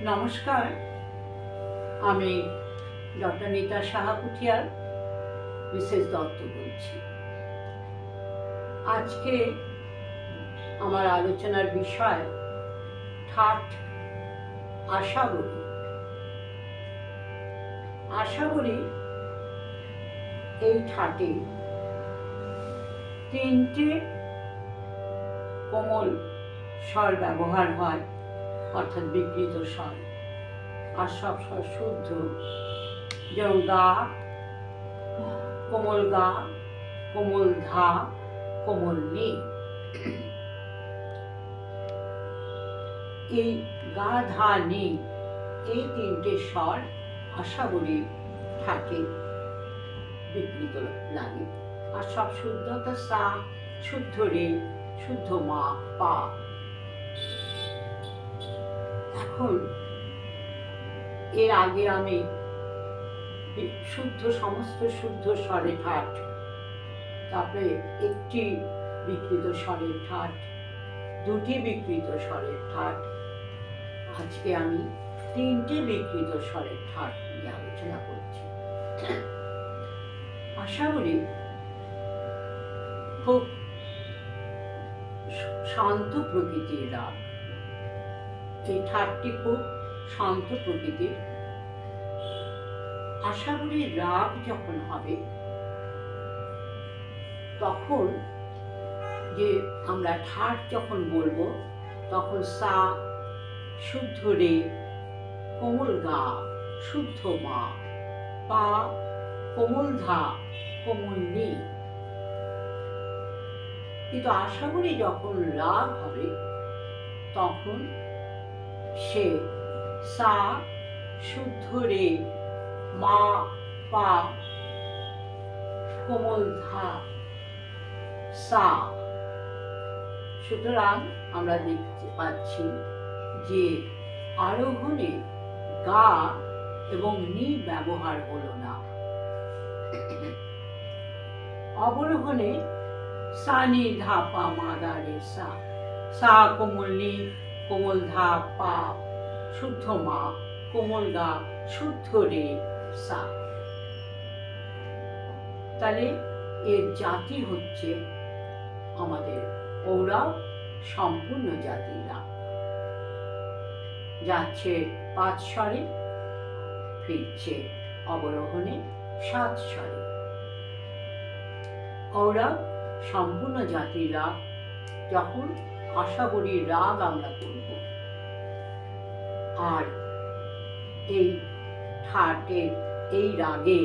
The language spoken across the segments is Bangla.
নমস্কার, আমি ডক্টর নীতা সাহা পুঠিয়ার মিসেস দত্ত বলছি। আজকে আমার আলোচনার বিষয় ঠাট আশাবলী। আশাবলী এই ঠাটে তিনটে কোমল স্বর ব্যবহার হয়, অর্থাৎ বিকৃত স্বর, আর সব স্বর শুদ্ধ, যেমন গা, কোমল গা, কোমল ধা, কোমল নি। এই গা, ধা, নি এই তিনটে স্বর আশাবলী ঠাটে বিকৃত লাগে, আর সব শুদ্ধ, তো সা, শুদ্ধ রে, শুদ্ধ মা, পা। এখন এর আগে আমি সমস্ত শুদ্ধ স্বরে ঠাট, তারপরে একটি বিকৃত স্বরের ঠাট, দুটি বিকৃত স্বরের ঠাট, আজকে আমি তিনটি বিকৃত স্বরের ঠাট নিয়ে আলোচনা করছি। আশাবলী খুব শান্ত প্রকৃতির রাগ। এই ঠাটটি খুব শান্ত প্রকৃতির। আশাবলীর রাগ যখন হবে, তখন যে আমরা ঠাট যখন বলবো, তখন সা, শুদ্ধ রে, কোমল গা, শুদ্ধ মা, পা, কোমল ধা, কোমল নি। কিন্তু আশাবলী যখন রাগ হবে, তখন সে সা, শুদ্ধ রে, মা, পা, কোমল ধা, সা। সুতরাং আমরা দেখতে পাচ্ছি যে আরোহণে গা এবং নি ব্যবহার হলো না, অবরোহণে সা, নি, ধা, পা, মা, দা, রে, সা। সা, কোমল নি, কোমল ধা, পা, শুদ্ধ মা, কোমল গা, শুদ্ধ রে, সা। তাহলে এর জাতি হচ্ছে আমাদের ঔড়ব সম্পূর্ণ জাতির রাগ। যাচ্ছে 5 স্বরে, ফিরছে অবরোহণে 7 স্বরে। ঔড়ব সম্পূর্ণ জাতির রাগ। যখন আশাবলীর রাগ আমরা করব, আর এই ঠাটের এই রাগে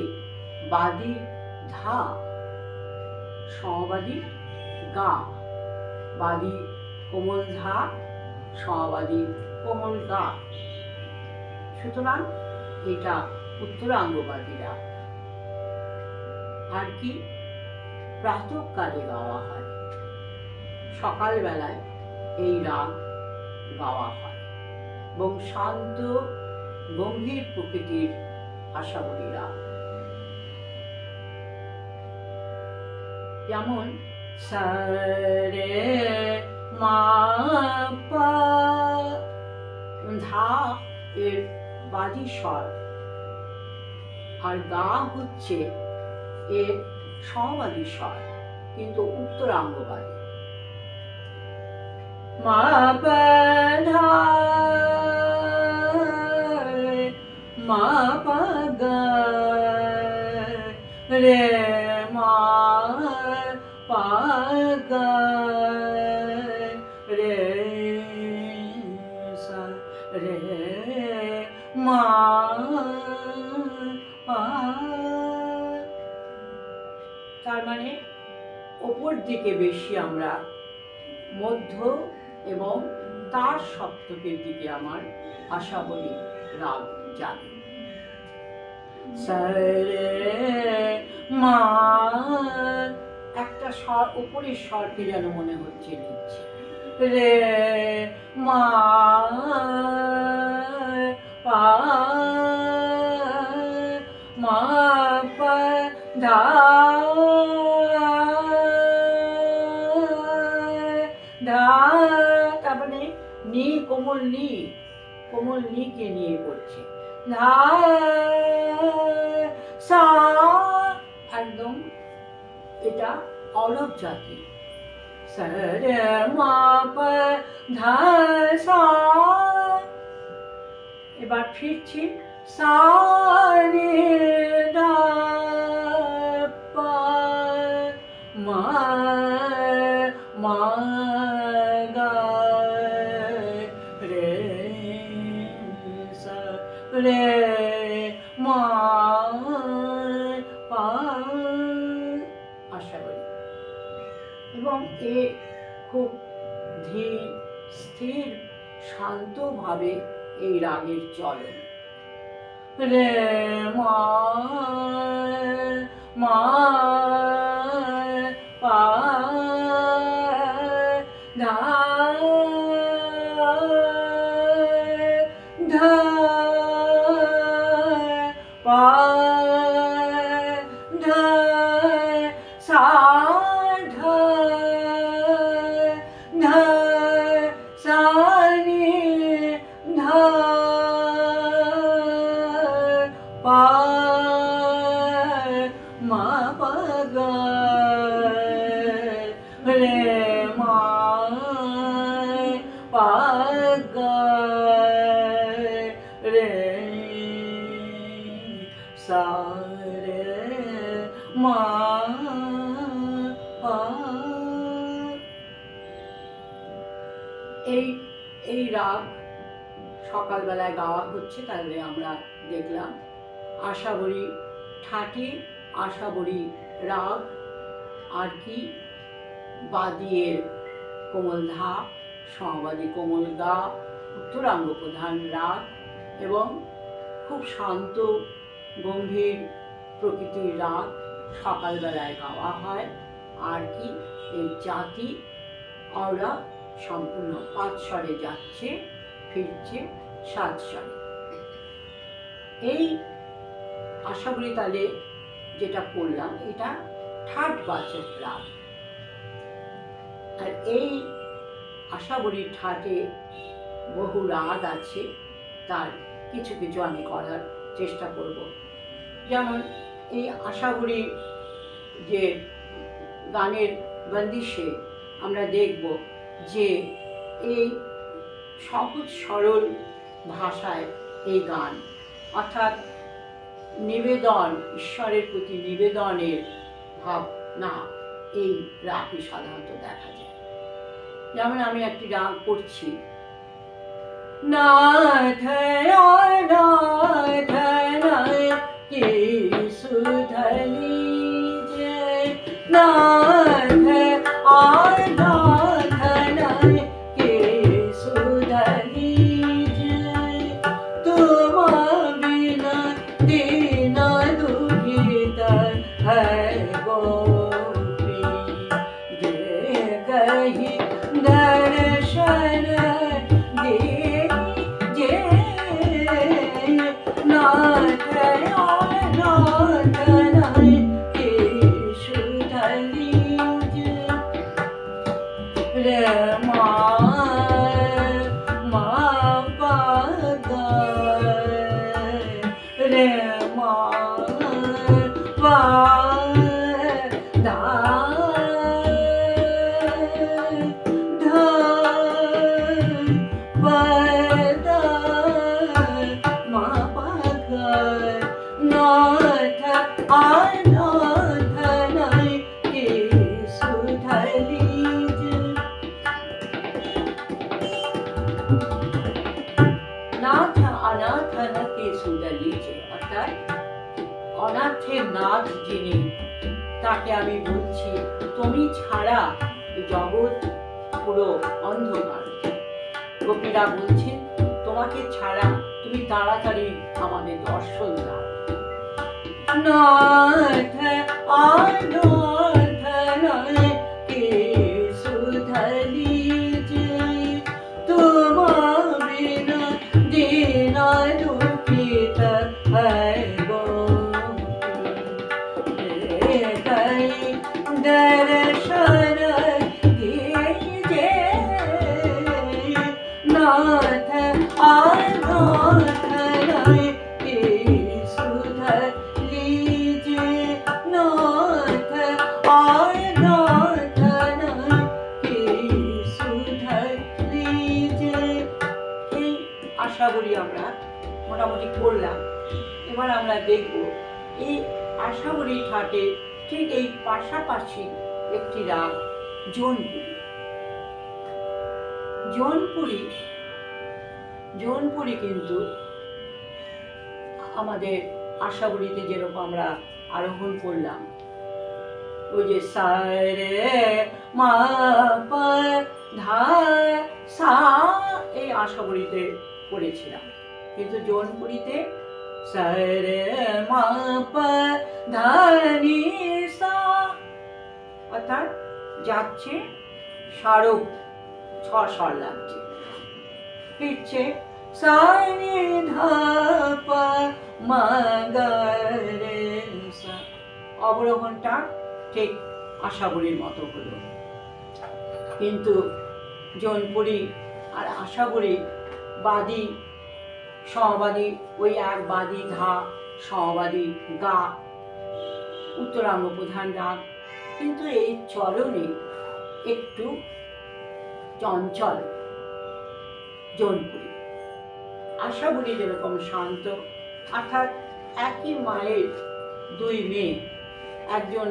বাদী ধা, সমবাদী গা, বাদী কোমল ধা, সমবাদী কোমল গা। সুতরাং এটা উত্তরাঙ্গবাদী রাগ। আর কি প্রাতঃকালে গাওয়া হয়, সকালবেলায় এই রাগ গাওয়া হয়, এবং শান্ত গম্ভীর প্রকৃতির আশাবলী রাগ। যেমন সা, রে, মা, পা, ধা এর বাদী স্বর, আর গা হচ্ছে এর সমবাদী স্বর, কিন্তু উত্তরাঙ্গবাদী। মা, পা, ধা, মা, পা, গা, রে, মা, পা, গা, রে, সা, রে, মা, পা। তার মানে ওপর দিকে বেশি আমরা, মধ্য এবং তার সপ্তকের দিকে আমার আশাবলী রাগ জাগে। সা, রে, মা, একটা স্বর উপরের স্বরকে যেন মনে হচ্ছে নিচ্ছে, রে, মা, পা, মা, পা, ধা, ধা, তারপরে নি, কোমল নি, কোমল নিকে নিয়ে পড়ছে, ধা সা, একদম এটা অরব জাতি। সরে মা পা ধা সা, এবার ফিরছি, সা রে দা পা মা মা গা রে সা রে মা পা, আশা করি। এবং এ খুব ধীর স্থির শান্তভাবে এই রাগের চলন। রে মা মা পা ধা ধা পা ধা সা ধা ধা সা নি ধা পা মা পা গা রে মা পা গা রে সা রে মা পা। এই রাগ সকালবেলায় গাওয়া হচ্ছে, তাহলে আমরা দেখলাম আশাবরী ঠাটে, আশাবরী রাগ, আর কি বাদিয়ের কোমল ধা, সমবাদী কোমল গা, উত্তরাঙ্গ প্রধান রাগ এবং খুব শান্ত গম্ভীর প্রকৃতির রাগ সকালবেলায় গাওয়া হয়। আর কি এর জাতি অরা সম্পূর্ণ 5 স্বরে যাচ্ছে, ফিরছে 7 স্বরে। এই আশাবরী তালে যেটা পড়লাম এটা ঠাট বাচক রাগ। আর এই আশাবরীর ঠাটে বহু রাগ আছে, তার কিছু কিছু আমি করার চেষ্টা করব। যেমন এই আশাবরী যে গানের বন্দিশে আমরা দেখব যে এই সহজ সরল ভাষায় এই গান, অর্থাৎ নিবেদন, ঈশ্বরের প্রতি নিবেদনের ভাবনা এই রাগে সাধারণত দেখা যায়। যেমন আমি একটি রাগ করছি, নাথ নাথ কে সুধলি যে, নাথ নাথ কে সুধলি যে, তুম বিনা दीन दुखित है गोपी, जे कही दर्शन दीजे, नाथ नाथ के सुधली रे मा पा गा रे मा पा धा धा पा धा मा पा गा, नाथ अनाथ के सुधली नाथ अनाथ के सुधली যে, অর্থাৎ অনাথের নাথ যিনি, তাকে আমি বলছি তুমি ছাড়া এই জগৎ পুরো অন্ধকার। গোপীরা বলছেন তোমাকে ছাড়া তুমি তাড়াতাড়ি আমাদের দর্শন দাও। नाथ अनाथ के सुधली जे, तुम बिना दीन दुखित है गोपी, कई दर्शन दीजे, नाथ আশাবরী আমরা মোটামুটি করলাম। এবার আমরা দেখব এই আশাবরী ঠাটে ঠিক এই পাশাপাশি একটি রাগ জৌনপুরী। জৌনপুরী কিন্তু আমাদের আশাবরীতে যেরকম আমরা আরোহণ করলাম, ওই যে সা রে মা পা ধা সা, এই আশাবরীতে করেছিলাম, কিন্তু জৌনপুরীতে সা রে মা পা ধা নি সা, অর্থাৎ যাচ্ছে স্মারক 6 স্বর লাগছে, ফিরছে সা নি ধা পা মা গা রে সা। অবরোহণটা ঠিক আশাবরীর মতো হলো, কিন্তু জৌনপুরী আর আশাবরী বাদী সমবাদী, ওই এক বাদী ধা সমবাদী গা, উত্তরাঙ্গ প্রধান রাগ, কিন্তু এই চলনে একটু চঞ্চল জৌনপুরী। আশাবরী যেরকম শান্ত, অর্থাৎ একই মায়ের 2 মেয়ে, একজন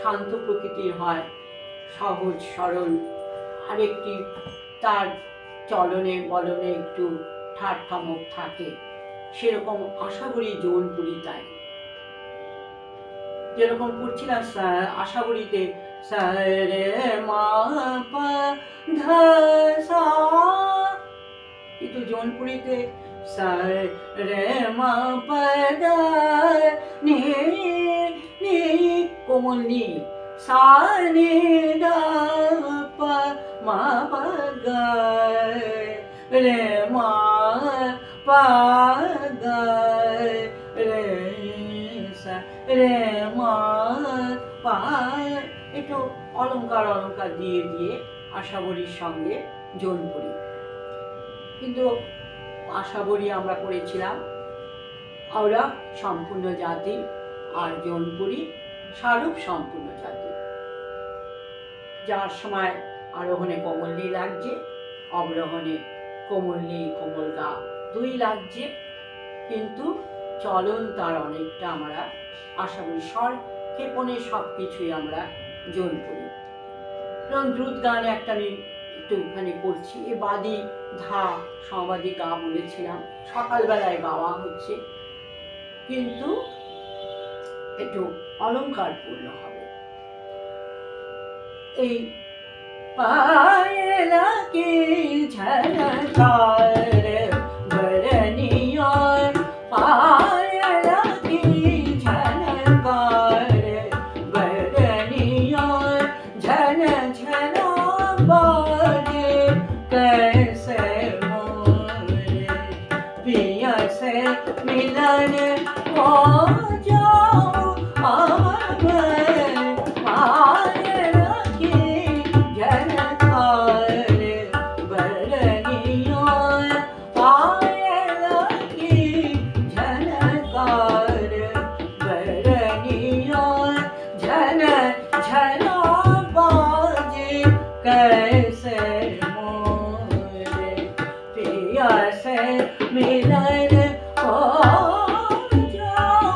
শান্ত প্রকৃতির হয়, সহজ সরল, আরেকটি তার চলনে বলনে একটু ঠাট্টামক থাকে, সেরকম আশাবরী জৌনপুরী তাই। যেরকম করছিলাম আশাবরীতে সা রে মা পা ধা সা, কিন্তু জৌনপুরীতে সা রে মা পা ধা নি নি কোমল নি, সা নি ধা পা মা পা গা রে মা পা গা রে সা রে মা পা, একটু অলঙ্কার দিয়ে দিয়ে আশাবরীর সঙ্গে জৌনপুরী। কিন্তু আশাবরী আমরা করেছিলাম আমরা সম্পূর্ণ জাতি, আর জৌনপুরী স্বরূপ সম্পূর্ণ জাতি। যার সময় আরোহণে কোমলনী লাগছে, অবরোহণে কোমলনী কোমল গা 2 লাগছে, কিন্তু চলন তার অনেকটা আমরা আশাবরী, স্বর ক্ষেপণে সবকিছুই আমরা জৌনপুরী। যেমন দ্রুত গান একটা আমি একটুখানি করছি, এ বাদী ধা সমবাদী গা বলেছিলাম, সকালবেলায় গাওয়া হচ্ছে, কিন্তু একটু অলঙ্কারপূর্ণ হবে। এই পায়লা কি ঝনকার বরনিয়া, পায়লা কি ঝনকার বরনিয়া, ঝন ঝন बाजे कैसे मोरे पिया से मिलन हो जाओ, पायल की झनकार बरनिया, पायल की झनकार बरनिया, झन झन बाजे कैसे मोरे पिया से मिलन हो जाओ,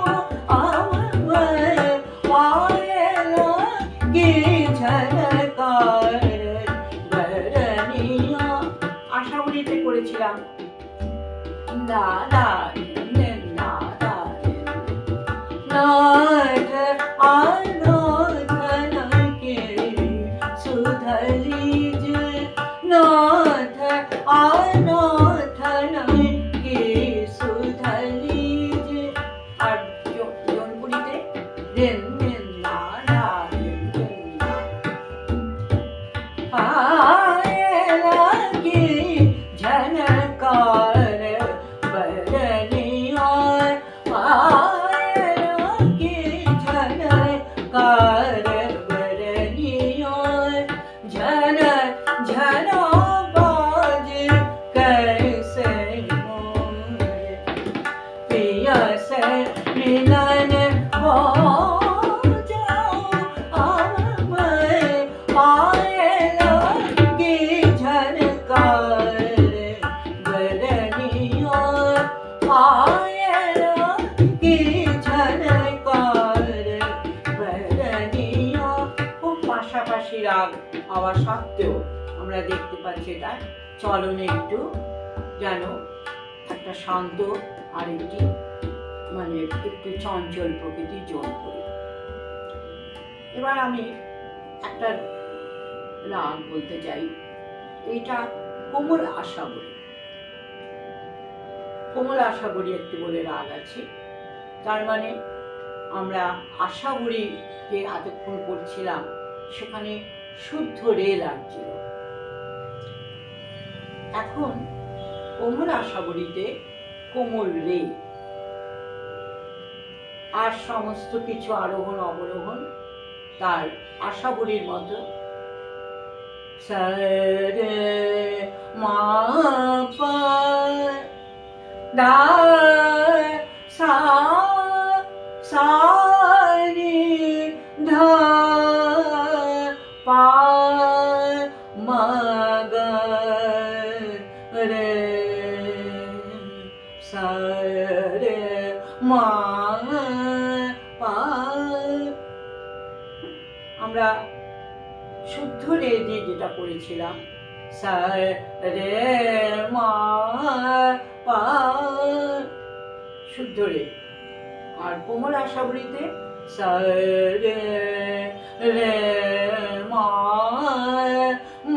पायल की झनकार बरनिया। আশাবরীতে করেছিলাম না না না नाथ अनाथन के सुध लीजिए, नाथ अनाथन के सुध लीजिए। और जौनपुरीते दिन दिन ना ना दिन दिन ना, पायला की झनकार बरनिया, कार बरनिया, झन झन बाजे আপনারা দেখতে পাচ্ছেন তার চলনে একটু যেন একটা শান্ত আর একটি মানে একটু চঞ্চল প্রকৃতির জোর করি। এবার আমি একটা রাগ বলতে চাই, এইটা কোমল আশাবরী। কোমল আশাবরী একটি বলে রাগ আছে, তার মানে আমরা আশাবরী যে এতক্ষণ করছিলাম সেখানে শুদ্ধ রে লাগছিল। এখন কোমল আশাবরীতে কোমল রে, আর সমস্ত কিছু আরোহণ অবরোহণ তার আশাবরীর মতো সা রে মা পা দা সা সা রে ধা পা মা গা রে সা রে মা পা। আমরা শুদ্ধ রে দিয়ে যেটা করেছিলাম সা রে মা পা, শুদ্ধ রে। আর কোমল আশাবরীতে সা রে রে মা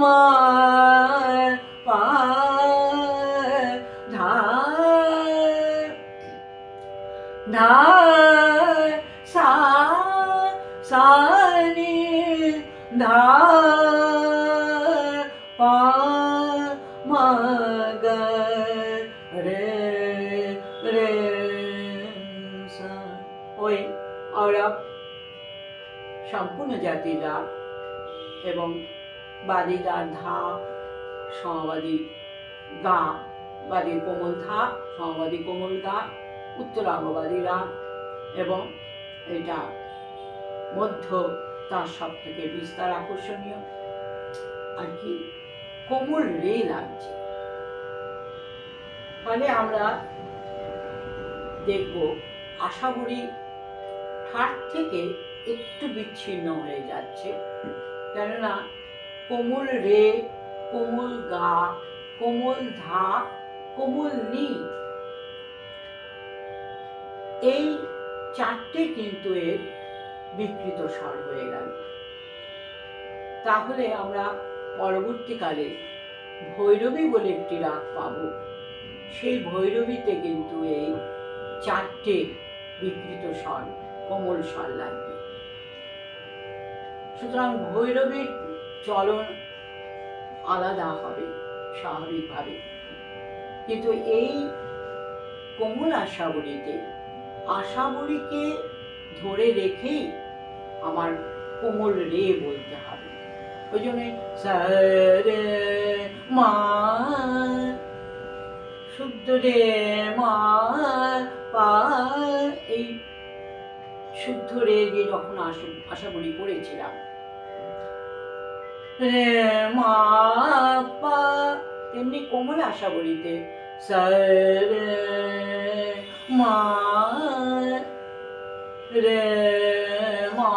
মা পা ধা ধা সা সা রে ধা পা মা গা রে রে সা। ওই আওরাব সম্পূর্ণ জাতির রাগ এবং বাদীদার ধা সমবাদী গা, বাদীর কোমল ধা সমবাদী কোমল গা, উত্তরাঙ্গবাদী রাগ এবং এটা মধ্য তার সব থেকে বিস্তার আকর্ষণীয় আর কি কোমল রে লাগছে। ফলে আমরা দেখব আশাবরী ঠাট থেকে একটু বিচ্ছিন্ন হয়ে যাচ্ছে, কেননা কোমল রে, কোমল গা, কোমল ধা, কোমল নি, এই চারটে কিন্তু এর বিকৃত স্বর হয়ে গেল। তাহলে আমরা পরবর্তীকালে ভৈরবী বলে একটি রাগ পাব, সেই ভৈরবীতে কিন্তু এই চারটে বিকৃত স্বর কোমল স্বর লাগবে। সুতরাং ভৈরবীর চলন আলাদা হবে স্বাভাবিকভাবে, কিন্তু এই কোমল আশাবরীতে আশাবরীকে ধরে রেখেই আমার কোমল রে বলতে হবে। ওই জন্য সা রে মা, শুদ্ধ রে মা পা, এই শুদ্ধ রে দিয়ে যখন আশাবরী করেছিলাম রে মা পা, তেমনি কোমল আশাবরীতে সা রে মা রে মা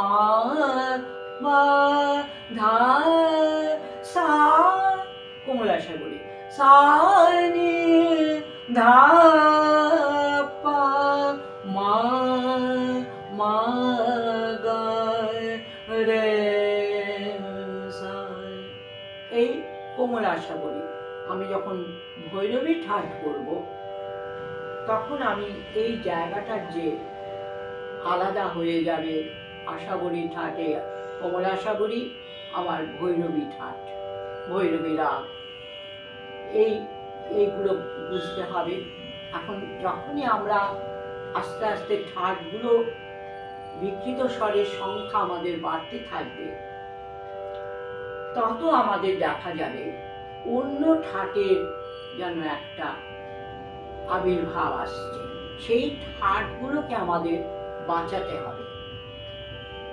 পা ধা সা, কোমল আশাবরী সা নি ধা পা মা মা গা রে সা। এই কোমল আশাবরী আমি যখন ভৈরবী ঠাট করব তখন আমি এই জায়গাটার যে আলাদা হয়ে যাবে, আশাবরী ঠাটে কোমল আশাবরী, আমার ভৈরবী ঠাট, ভৈরবী রাগ, এইগুলো বুঝতে হবে। এখন যখনই আমরা আস্তে আস্তে ঠাটগুলো বিকৃত স্বরের সংখ্যা আমাদের বাড়তে থাকবে, তত আমাদের দেখা যাবে অন্য ঠাটের যেন একটা আবির্ভাব আসছে, সেই ঠাটগুলোকে আমাদের বাঁচাতে হবে।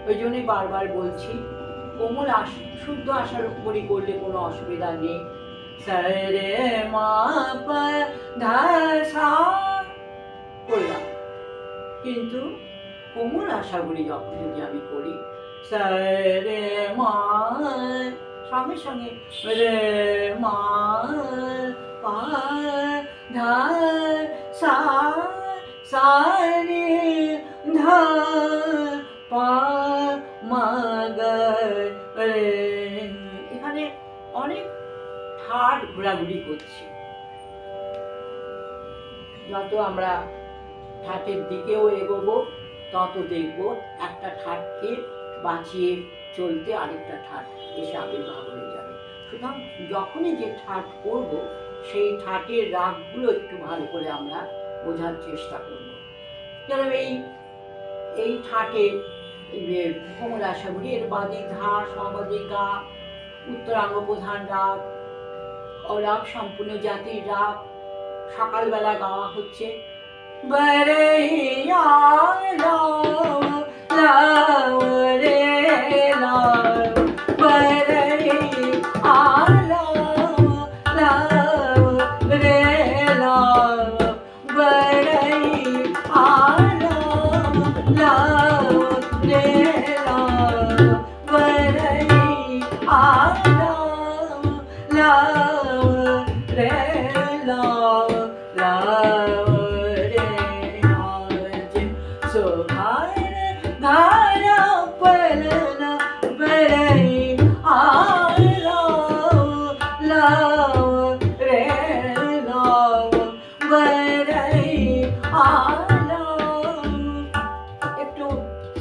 ওই জন্যই বারবার বলছি কোমল শুদ্ধ আশার উপরই করলে কোনো অসুবিধা নেই, সা রে মা পা ধা সা করলাম, কিন্তু কোমল আশাগুলি যখন যদি আমি করি সা রে মা সঙ্গে সঙ্গে রে মা পা ধা সা সা রে ধা পা মা গা রে। এখানে অনেক ঠাট ঘোরাঘুরি করছি। যত আমরা ঠাটের দিকেও এগোবো তত দেখবো একটা ঠাটকে বাঁচিয়ে চলতে আরেকটা ঠাট এসে আবির্ভাব হয়ে যাবে। সুতরাং যখনই যে ঠাট করব সেই ঠাটের রাগগুলো একটু ভালো করে আমরা বোঝার চেষ্টা করব। যেন এই ঠাটে কোমল আশাগুলি এর বাদী ধা সমাদি গা উত্তরাঙ্গ প্রধান রাগ, অরাগ সম্পূর্ণ জাতির রাগ। সকালবেলা গাওয়া হচ্ছে বরৈয়া লাও লাও রে লাও বরৈয়া লাও লাও রে লাও বরৈয়া লাও লাও রে লাও বরৈয়া লাও লাও রে লাও লাও রে লাও সো ঘারা ঘারা পলনা বরই আলাও লাও রে লাও বরই আলাও। একটু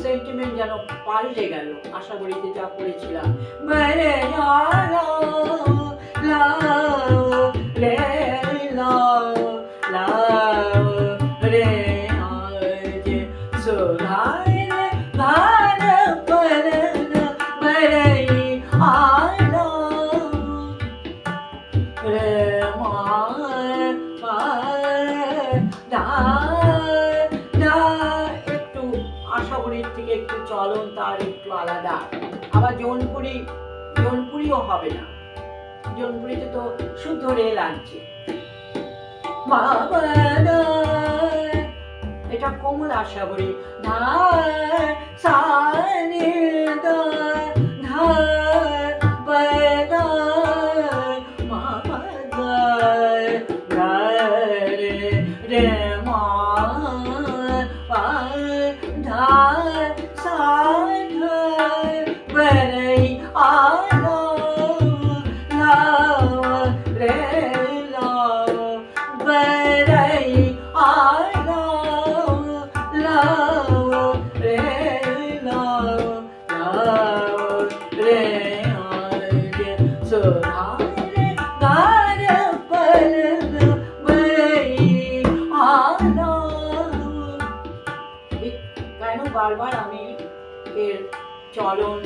সেন্টিমেন্ট যেন পাল্টে গেল। আশা করি যে যা করেছিলাম বরই আলাও লাও রে লাও লাও রে আজে সোধারে ভার পরন বরই আলাও রে মা পা দা দা। একটু আশাবরীর থেকে একটু চলন তার একটু আলাদা। আবার জৌনপুরিও হবে না। জৌনপুরিতে তো শুদ্ধ রে লাগছে। এটা কোমল আশাবরী ধা সা রে দা ধা পা দা মা পা দা গা রে রে মা পা ধা সা ধা বরই আলাও লাও রে লাও বরই আলাও লাও রে লাও লাও রে আজে সোধারে গারে পলন বরই আলাও। কেন বারবার আমি এর চলন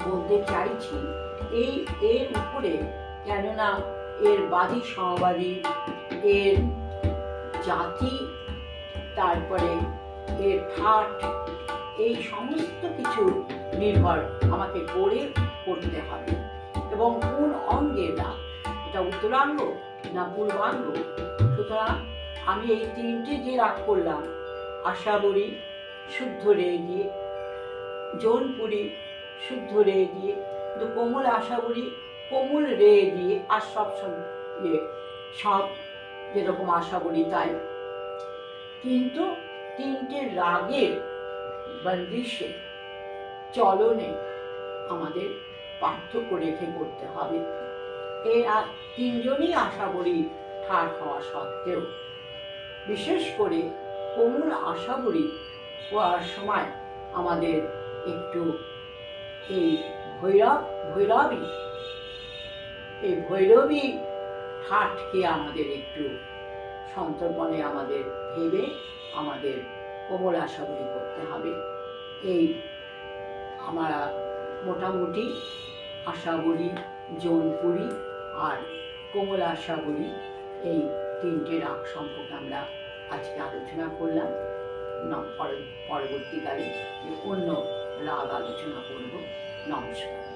বলতে চাইছি এর উপরে, কেননা এর বাদী সমবাদী, এর জাতি, তারপরে এর ঠাট, এই সমস্ত কিছু নির্ভর আমাকে করতে হবে। এবং কোন অঙ্গের রাগ, এটা উত্তরাঙ্গ না পূর্বাঙ্গ। সুতরাং আমি এই তিনটে যে রাগ করলাম, আশাবরী শুদ্ধ রে দিয়ে, জৌনপুরি শুদ্ধ রে দিয়ে, কিন্তু কোমল আশাবরী কোমল রে দিয়ে, আর সব যেরকম আশাবরী তাই। কিন্তু তিনটে রাগের বন্দিশে চলনে আমাদের পার্থক্য রেখে করতে হবে। এই তিনজনই আশাবরী ঠাট হওয়া সত্ত্বেও, বিশেষ করে কোমল আশাবরী হওয়ার সময় আমাদের একটু এই ভৈরবী ঠাটকে আমাদের একটু সন্তর্পণে আমাদের ভেবে আমাদের কোমল আশাবরী করতে হবে। এই আমরা মোটামুটি আশাবরী, জৌনপুরি আর কোমল আশাবরী, এই তিনটে রাগ সম্পর্কে আমরা আজকে আলোচনা করলাম। পরবর্তীকালে অন্য রাগ আলোচনা করব। নমস্কার।